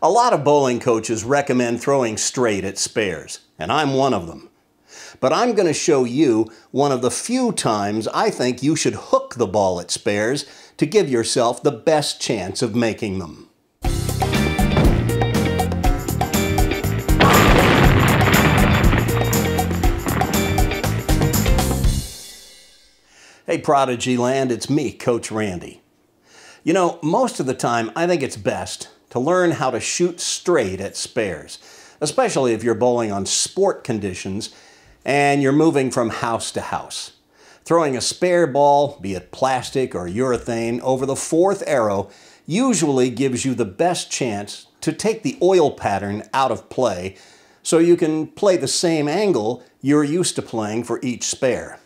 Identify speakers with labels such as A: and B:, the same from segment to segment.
A: A lot of bowling coaches recommend throwing straight at spares, and I'm one of them. But I'm going to show you one of the few times I think you should hook the ball at spares to give yourself the best chance of making them. Hey Prodigy Land, it's me, Coach Randy. You know, most of the time I think it's best to learn how to shoot straight at spares, especially if you're bowling on sport conditions and you're moving from house to house. Throwing a spare ball, be it plastic or urethane, over the fourth arrow usually gives you the best chance to take the oil pattern out of play so you can play the same angle you're used to playing for each spare.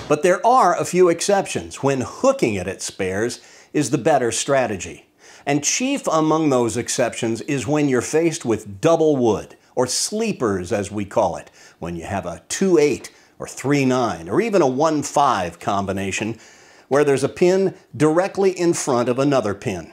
A: But there are a few exceptions when hooking it at spares is the better strategy. And chief among those exceptions is when you're faced with double wood, or sleepers as we call it, when you have a 2-8 or 3-9 or even a 1-5 combination where there's a pin directly in front of another pin.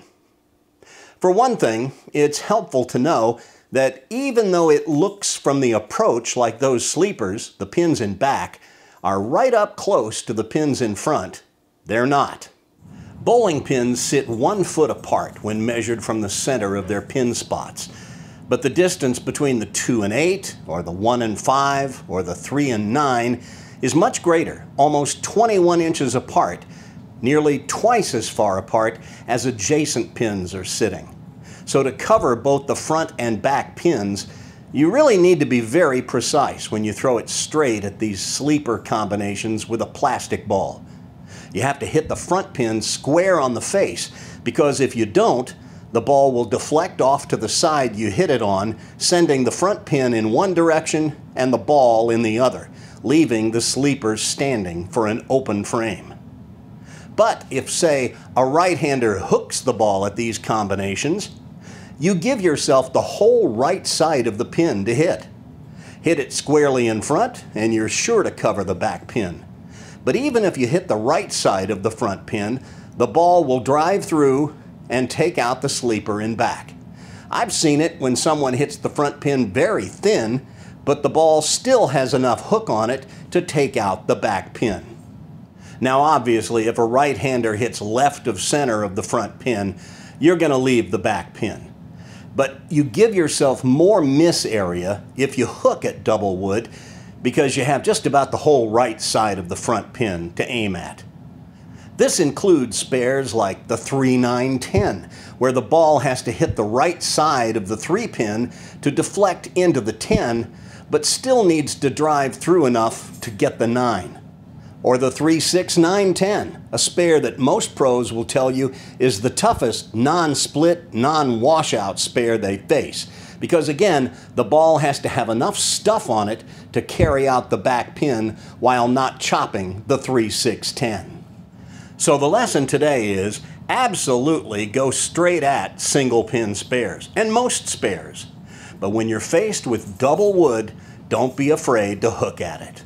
A: For one thing, it's helpful to know that even though it looks from the approach like those sleepers, the pins in back, are right up close to the pins in front, they're not. Bowling pins sit 1 foot apart when measured from the center of their pin spots, but the distance between the 2 and 8, or the 1 and 5, or the 3 and 9 is much greater, almost 21 inches apart, nearly twice as far apart as adjacent pins are sitting. So to cover both the front and back pins, you really need to be very precise when you throw it straight at these sleeper combinations with a plastic ball. You have to hit the front pin square on the face, because if you don't, the ball will deflect off to the side you hit it on, sending the front pin in one direction and the ball in the other, leaving the sleeper standing for an open frame. But if, say, a right-hander hooks the ball at these combinations, you give yourself the whole right side of the pin to hit. Hit it squarely in front and you're sure to cover the back pin. But even if you hit the right side of the front pin, the ball will drive through and take out the sleeper in back. I've seen it when someone hits the front pin very thin, but the ball still has enough hook on it to take out the back pin. Now obviously, if a right-hander hits left of center of the front pin, you're going to leave the back pin. But you give yourself more miss area if you hook at double wood, because you have just about the whole right side of the front pin to aim at. This includes spares like the 3-9-10, where the ball has to hit the right side of the 3 pin to deflect into the 10, but still needs to drive through enough to get the 9. Or the 3-6-9-10, a spare that most pros will tell you is the toughest non-split, non-washout spare they face. Because again, the ball has to have enough stuff on it to carry out the back pin while not chopping the 3-6-10. So the lesson today is absolutely go straight at single pin spares, and most spares. But when you're faced with double wood, don't be afraid to hook at it.